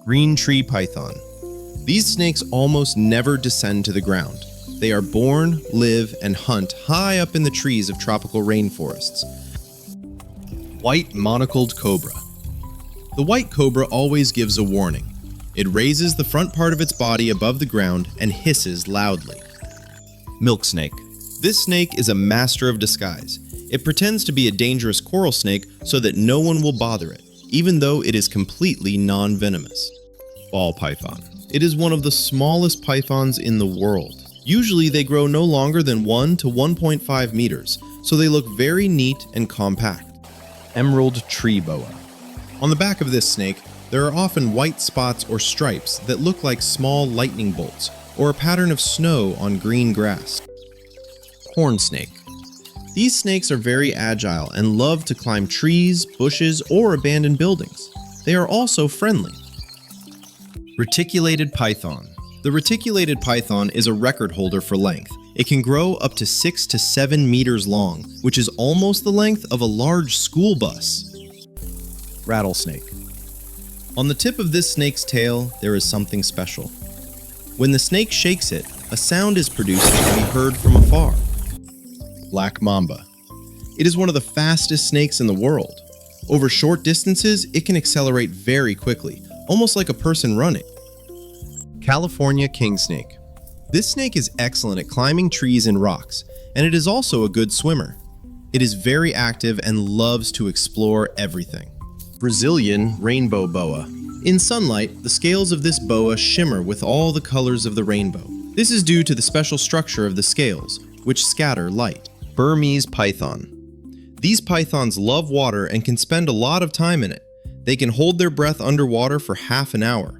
Green tree python. These snakes almost never descend to the ground. They are born, live, and hunt high up in the trees of tropical rainforests. White monocled cobra. The white cobra always gives a warning. It raises the front part of its body above the ground and hisses loudly. Milk snake. This snake is a master of disguise. It pretends to be a dangerous coral snake so that no one will bother it, even though it is completely non-venomous. Ball python. It is one of the smallest pythons in the world. Usually they grow no longer than 1 to 1.5 meters, so they look very neat and compact. Emerald tree boa. On the back of this snake, there are often white spots or stripes that look like small lightning bolts or a pattern of snow on green grass. Horn snake. These snakes are very agile and love to climb trees, bushes, or abandoned buildings. They are also friendly. Reticulated python. The reticulated python is a record holder for length. It can grow up to 6 to 7 meters long, which is almost the length of a large school bus. Rattlesnake. On the tip of this snake's tail, there is something special. When the snake shakes it, a sound is produced that can be heard from afar. Black mamba. It is one of the fastest snakes in the world. Over short distances, it can accelerate very quickly, almost like a person running. California kingsnake. This snake is excellent at climbing trees and rocks, and it is also a good swimmer. It is very active and loves to explore everything. Brazilian rainbow boa. In sunlight, the scales of this boa shimmer with all the colors of the rainbow. This is due to the special structure of the scales, which scatter light. Burmese python. These pythons love water and can spend a lot of time in it. They can hold their breath underwater for half an hour.